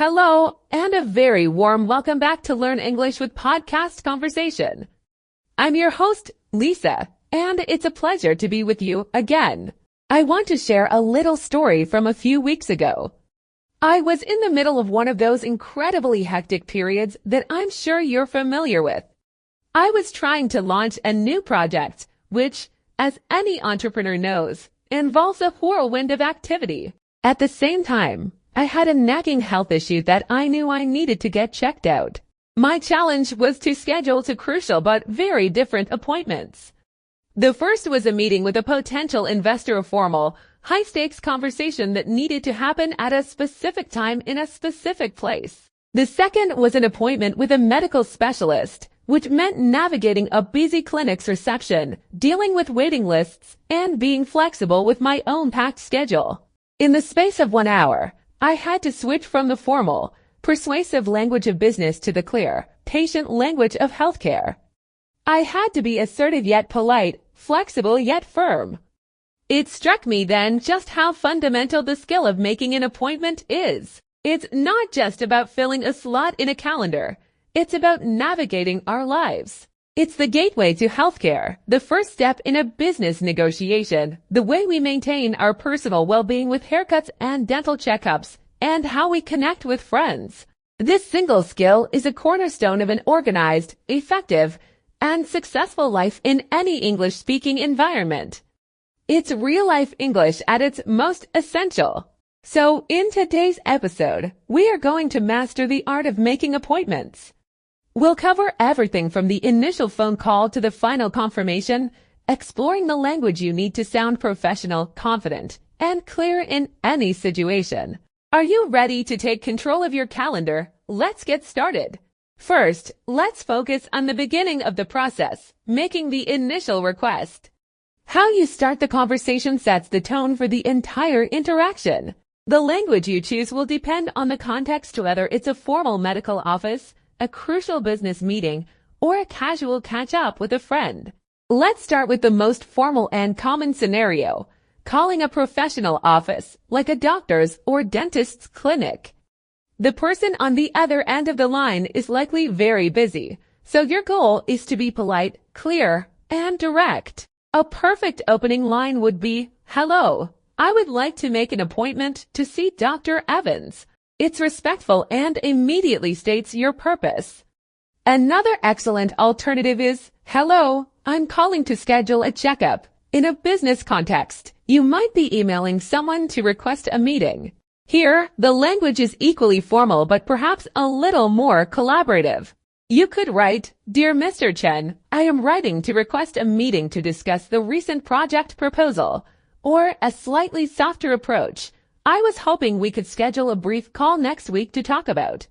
Hello, and a very warm welcome back to Learn English with Podcast Conversation. I'm your host, Lisa, and it's a pleasure to be with you again. I want to share a little story from a few weeks ago. I was in the middle of one of those incredibly hectic periods that I'm sure you're familiar with. I was trying to launch a new project, which, as any entrepreneur knows, involves a whirlwind of activity. At the same time, I had a nagging health issue that I knew I needed to get checked out. My challenge was to schedule two crucial but very different appointments. The first was a meeting with a potential investor, a formal, high-stakes conversation that needed to happen at a specific time in a specific place. The second was an appointment with a medical specialist, which meant navigating a busy clinic's reception, dealing with waiting lists, and being flexible with my own packed schedule. In the space of 1 hour, I had to switch from the formal, persuasive language of business to the clear, patient language of healthcare. I had to be assertive yet polite, flexible yet firm. It struck me then just how fundamental the skill of making an appointment is. It's not just about filling a slot in a calendar. It's about navigating our lives. It's the gateway to healthcare, the first step in a business negotiation, the way we maintain our personal well-being with haircuts and dental checkups, and how we connect with friends. This single skill is a cornerstone of an organized, effective, and successful life in any English-speaking environment. It's real-life English at its most essential. So, in today's episode, we are going to master the art of making appointments. We'll cover everything from the initial phone call to the final confirmation, exploring the language you need to sound professional, confident, and clear in any situation. Are you ready to take control of your calendar? Let's get started. First, let's focus on the beginning of the process, making the initial request. How you start the conversation sets the tone for the entire interaction. The language you choose will depend on the context, whether it's a formal medical office, a crucial business meeting, or a casual catch-up with a friend. Let's start with the most formal and common scenario, calling a professional office, like a doctor's or dentist's clinic. The person on the other end of the line is likely very busy, so your goal is to be polite, clear, and direct. A perfect opening line would be, "Hello, I would like to make an appointment to see Dr. Evans." It's respectful and immediately states your purpose. Another excellent alternative is, "Hello, I'm calling to schedule a checkup." In a business context, you might be emailing someone to request a meeting. Here, the language is equally formal but perhaps a little more collaborative. You could write, "Dear Mr. Chen, I am writing to request a meeting to discuss the recent project proposal," or a slightly softer approach, "I was hoping we could schedule a brief call next week to talk about."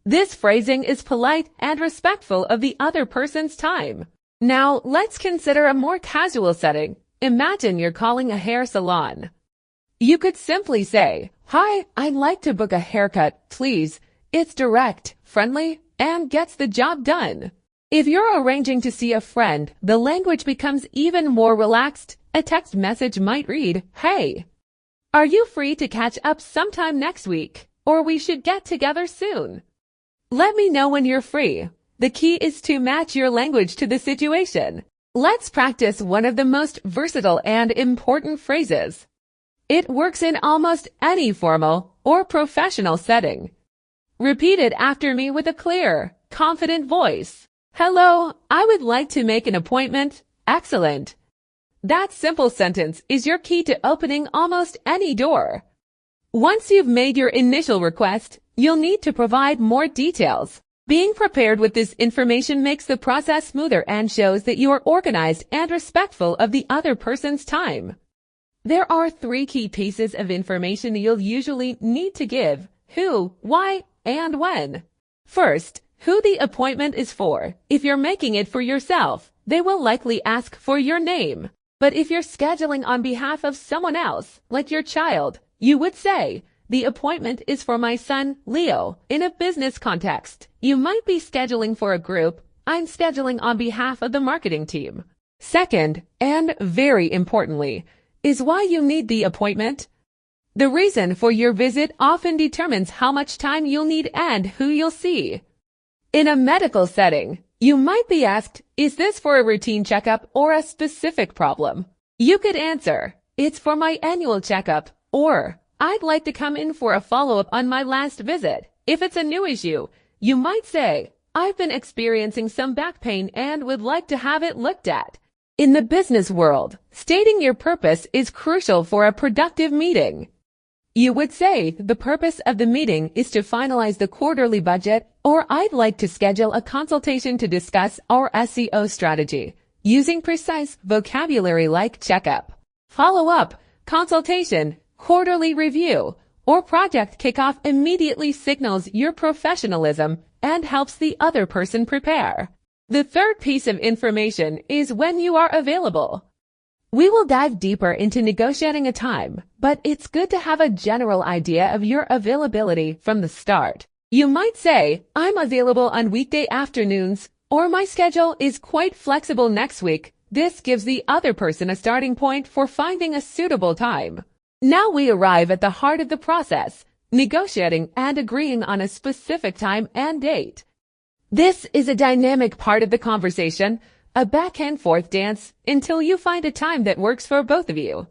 This phrasing is polite and respectful of the other person's time. Now, let's consider a more casual setting. Imagine you're calling a hair salon. You could simply say, "Hi, I'd like to book a haircut, please." It's direct, friendly, and gets the job done. If you're arranging to see a friend, the language becomes even more relaxed. A text message might read, "Hey, are you free to catch up sometime next week? Or we should get together soon. Let me know when you're free." The key is to match your language to the situation. Let's practice one of the most versatile and important phrases. It works in almost any formal or professional setting. Repeat it after me with a clear, confident voice. "Hello, I would like to make an appointment." Excellent. That simple sentence is your key to opening almost any door. Once you've made your initial request, you'll need to provide more details. Being prepared with this information makes the process smoother and shows that you are organized and respectful of the other person's time. There are 3 key pieces of information you'll usually need to give: who, why, and when. First, who the appointment is for. If you're making it for yourself, they will likely ask for your name. But if you're scheduling on behalf of someone else, like your child, you would say, "The appointment is for my son, Leo." In a business context, you might be scheduling for a group. "I'm scheduling on behalf of the marketing team." Second, and very importantly, is why you need the appointment. The reason for your visit often determines how much time you'll need and who you'll see. In a medical setting, you might be asked, is this for a routine checkup or a specific problem? You could answer, it's for my annual checkup, or I'd like to come in for a follow-up on my last visit. If it's a new issue, you might say, I've been experiencing some back pain and would like to have it looked at. In the business world, stating your purpose is crucial for a productive meeting. You would say the purpose of the meeting is to finalize the quarterly budget, or I'd like to schedule a consultation to discuss our SEO strategy, using precise vocabulary like checkup, follow-up, consultation, quarterly review, or project kickoff immediately signals your professionalism and helps the other person prepare. The third piece of information is when you are available. We will dive deeper into negotiating a time, but it's good to have a general idea of your availability from the start. You might say, I'm available on weekday afternoons, or my schedule is quite flexible next week. This gives the other person a starting point for finding a suitable time. Now we arrive at the heart of the process, negotiating and agreeing on a specific time and date. This is a dynamic part of the conversation, a back and forth dance until you find a time that works for both of you.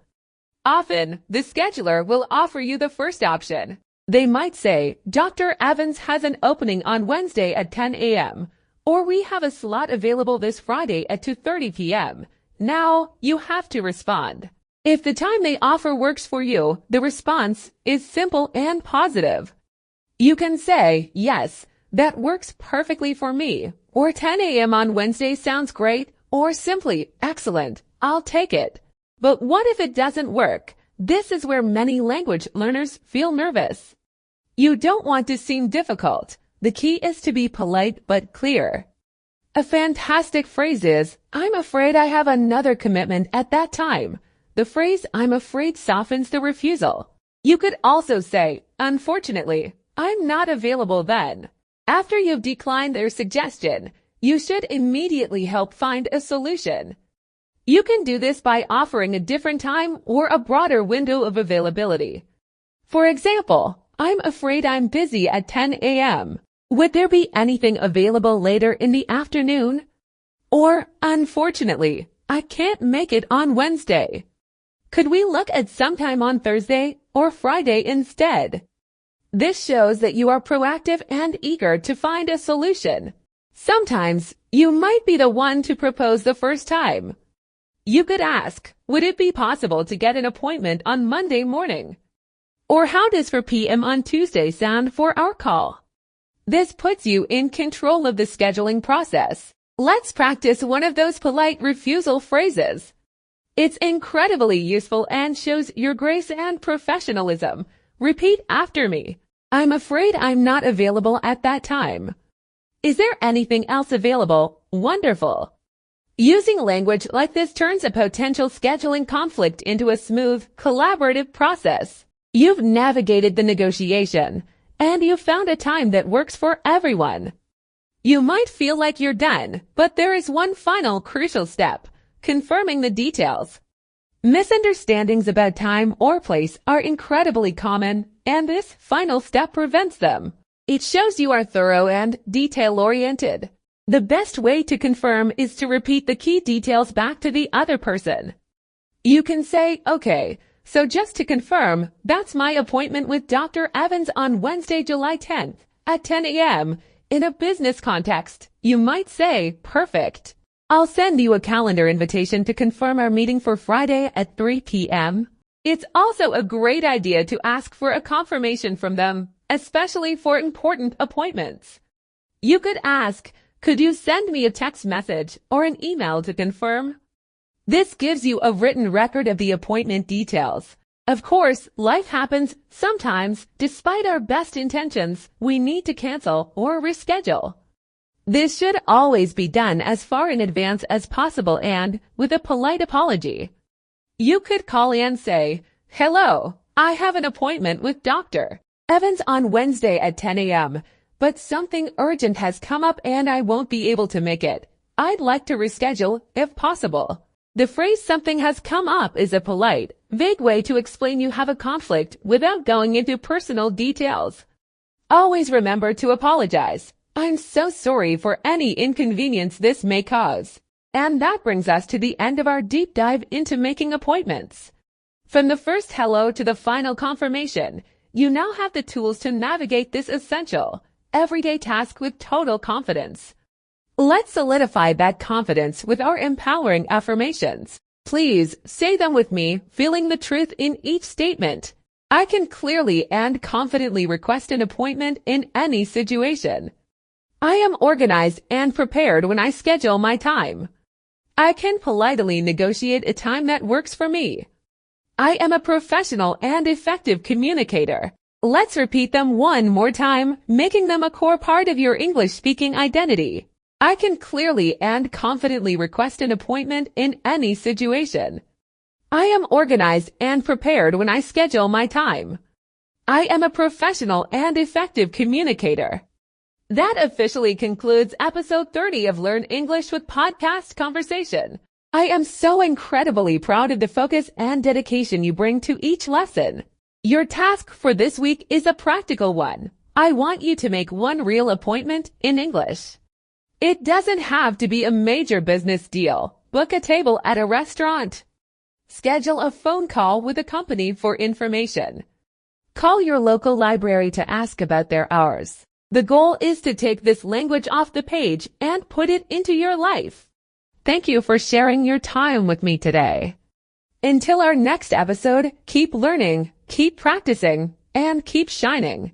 Often, the scheduler will offer you the first option. They might say, Dr. Evans has an opening on Wednesday at 10 a.m., or we have a slot available this Friday at 2:30 p.m. Now, you have to respond. If the time they offer works for you, the response is simple and positive. You can say, yes, that works perfectly for me, or 10 a.m. on Wednesday sounds great, or simply, excellent, I'll take it. But what if it doesn't work? This is where many language learners feel nervous. You don't want to seem difficult. The key is to be polite but clear. A fantastic phrase is, I'm afraid I have another commitment at that time. The phrase, I'm afraid softens the refusal. You could also say, unfortunately, I'm not available then. After you've declined their suggestion, you should immediately help find a solution. You can do this by offering a different time or a broader window of availability. For example, I'm afraid I'm busy at 10 a.m. Would there be anything available later in the afternoon? Or, unfortunately, I can't make it on Wednesday. Could we look at sometime on Thursday or Friday instead? This shows that you are proactive and eager to find a solution. Sometimes, you might be the one to propose the first time. You could ask, would it be possible to get an appointment on Monday morning? Or how does 4 p.m. on Tuesday sound for our call? This puts you in control of the scheduling process. Let's practice one of those polite refusal phrases. It's incredibly useful and shows your grace and professionalism. Repeat after me. I'm afraid I'm not available at that time. Is there anything else available? Wonderful. Using language like this turns a potential scheduling conflict into a smooth, collaborative process. You've navigated the negotiation, and you've found a time that works for everyone. You might feel like you're done, but there is one final crucial step, confirming the details. Misunderstandings about time or place are incredibly common, and this final step prevents them. It shows you are thorough and detail-oriented. The best way to confirm is to repeat the key details back to the other person. You can say, okay, so just to confirm, that's my appointment with Dr. Evans on Wednesday, July 10th at 10 a.m. In a business context, you might say, perfect. I'll send you a calendar invitation to confirm our meeting for Friday at 3 p.m. It's also a great idea to ask for a confirmation from them, especially for important appointments. You could ask, could you send me a text message or an email to confirm? This gives you a written record of the appointment details. Of course, life happens. Sometimes, despite our best intentions, we need to cancel or reschedule. This should always be done as far in advance as possible and with a polite apology. You could call and say, hello, I have an appointment with Dr. Evans on Wednesday at 10 a.m., but something urgent has come up and I won't be able to make it. I'd like to reschedule if possible. The phrase something has come up is a polite, vague way to explain you have a conflict without going into personal details. Always remember to apologize. I'm so sorry for any inconvenience this may cause. And that brings us to the end of our deep dive into making appointments. From the first hello to the final confirmation, you now have the tools to navigate this essential, everyday task with total confidence. Let's solidify that confidence with our empowering affirmations. Please say them with me, feeling the truth in each statement. I can clearly and confidently request an appointment in any situation. I am organized and prepared when I schedule my time. I can politely negotiate a time that works for me. I am a professional and effective communicator. Let's repeat them one more time, making them a core part of your English-speaking identity. I can clearly and confidently request an appointment in any situation. I am organized and prepared when I schedule my time. I am a professional and effective communicator. That officially concludes episode 30 of Learn English with Podcast Conversation. I am so incredibly proud of the focus and dedication you bring to each lesson. Your task for this week is a practical one. I want you to make one real appointment in English. It doesn't have to be a major business deal. Book a table at a restaurant. Schedule a phone call with a company for information. Call your local library to ask about their hours. The goal is to take this language off the page and put it into your life. Thank you for sharing your time with me today. Until our next episode, keep learning, keep practicing, and keep shining.